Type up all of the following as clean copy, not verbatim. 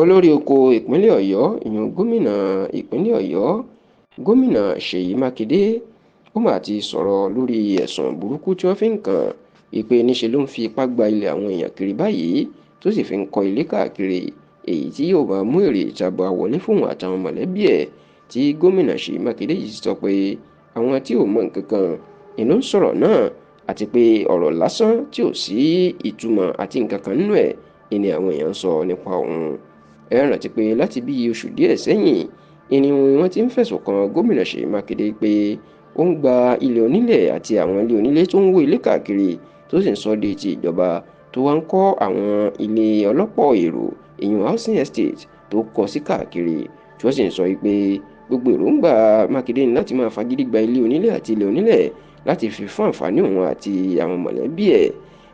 olórí oko ìpínlẹ̀ ọ̀yọ́ ìyún gómìnà ìpínlẹ̀ ọ̀yọ́ gómìnà ṣèyí mákindé ó mà ti sọ̀rọ̀ lórí ẹ̀sùn burúkú tí wọ́n fi ń kàn ìpè níṣe ló ń fi ipá gba ilẹ̀ àwọn èèyàn kiri báyìí tó sì fi ń kọ́ ilé káàkiri èyí tí yóò máa mú èrè ìjàmbá wọlé fóun àtàwọn mọ̀lẹ́bí ẹ̀ tí gómìnà ṣèyí mákindé yìí sọ pé àwọn tí ò mọ nǹkan kan inú ń sọ̀rọ̀ náà àti pé ọ̀rọ̀ lásán tí ò sí ìtumọ̀ àti nǹkan kan nínú ẹ̀ ni àwọn èèyàn ń sọ nípa òun. Ẹ rántí pé láti bí oṣù díẹ̀ sẹ́yìn ni wọ́n ti ń fẹ̀sùn kan gómìnà ṣèyí mákindé pé ó ń gba ilẹ̀ onílẹ̀ àti àwọn ilé onílé tó ń wó ilé káàkiri tó sì ń sọ di ti ìjọba tó wá ń kọ́ àwọn ilé ọlọ́pọ̀ èrò ìyún housing estate tó kọ́ sí káàkiri tí wọ́n sì ń sọ pé gbogbo èròǹgbà mákindé ní láti máa fagídí gba ilé onílẹ̀ àti ilẹ̀ onílẹ̀ láti fi fún àǹfààní òun àti àwọn mọ̀lẹ́bí ẹ̀.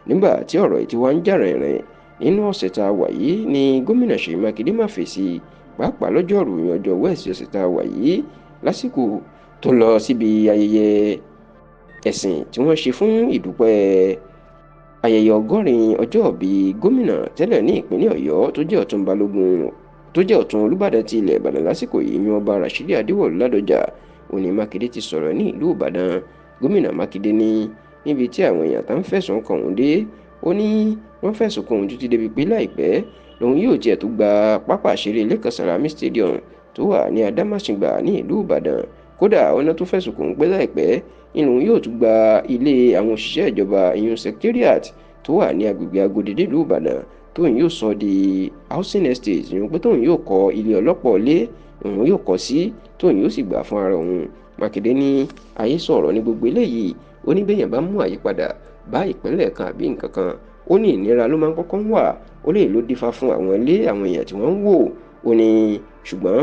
Nígbà tí ọ̀rọ̀ yìí ti wá ń jà rìnrìn nínú ọ̀sẹ̀ tá a wà yìí ni gómìnà ṣèyí mákindé má fèsì pàápàá lọ́jọ́rú ọjọ́ wẹ́ẹ̀sì ọ̀sẹ̀ tá a wà yìí lásìkò tó lọ síbi ayẹyẹ ẹ̀sìn tí wọ́n ṣe fún ìdúpẹ́ ayẹyẹ 100 ọjọ́ ìbí gómìnà tẹ́lẹ̀ ní ìpínlẹ̀ ọ̀yọ́ tó jẹ́ ọ̀tún olúbàdàn ti ilẹ̀ ìbàdàn lásìkò yìí ní ọba rashidi adéwọ̀lú ládọjà òní mákindé ti sọ̀rọ̀ ní ìlú ìbàdàn. Gómìnà mákindé ní níbi tí àwọn èèyàn tá ń fẹ̀sùn kàn òun dé ó ní wọ́n fẹ̀sùn kàn òun títí débi pé láìpẹ́ lòun yóò tiẹ̀ tó gba pápá ìṣeré lẹ́kàn sàlámì stadium tó wà ní adámàṣìngbà ní ìlú ìbàdàn. Kódà ọ̀nà tó fẹ̀sùn kàn òun pé láìpẹ́ inú yóò tún gba ilé àwọn òṣìṣẹ́ ìjọba ìyún secretariat tó wà ní agbègbè agodi nílùú ìbàdàn tóun yóò sọ di housing estate ìyún pé tóun yóò kọ́ ilé ọlọ́pọ̀ ilé òun yóò kọ́ sí tóun yóò sì gbà fún ara òun. mákindé ní ayé sọ̀rọ̀ ní gbogbo eléyìí ó ní bẹ́yàn bá mú àyípadà bá ìpínlẹ̀ kan àbí nǹkan kan ó ní ìnira ló máa ń kọ́kọ́ ń wà ó lè ló dífá fún àwọn ilé àwọn èèyàn tí wọ́n ń wò ó ní ṣùgbọ́n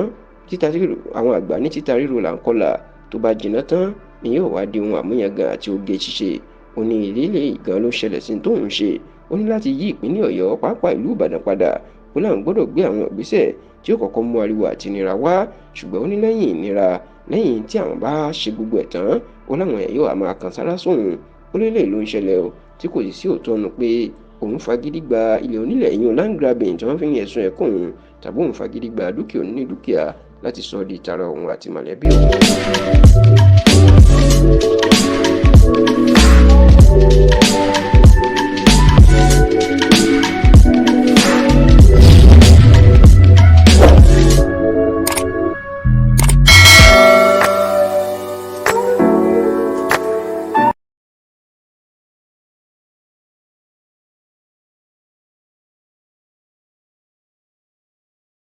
àwọn àgbà ní títa ríro là ń kọlà tó bá jìnnà tán ni yóò wá di ohun àmúyangàn àti oge ṣíṣe ó ní ìrírí ìgan ló ṣẹlẹ̀ sí tóun ṣe ó ní láti yí ìpínlẹ̀ ọ̀yọ́ pàápàá ìlú ìbàdàn padà ó láwọn gbọ́dọ̀ gbé àwọn ìgbésẹ̀ tí ó kọ́kọ́ mú ariwo àti ìnira wá ṣùgbọ́n ó ní lẹ́yìn ìnira lẹ́yìn tí àwọn bá ṣe gbogbo ẹ̀ tán ó láwọn èèyàn yóò máa kan sára sóhun ó lélẹ̀ ló ń ṣẹlẹ̀ o tí kò sì sí òótọ́ nu pé òun fagídí gba ilẹ̀ onílẹ̀ yìí land grabbing tí wọ́n fi ń ẹ̀sùn ẹ̀kún òun tàbí òun fagídí gba dúkìá oníní dúkìá láti sọ di tara òun àti mọ̀lẹ́bí òun.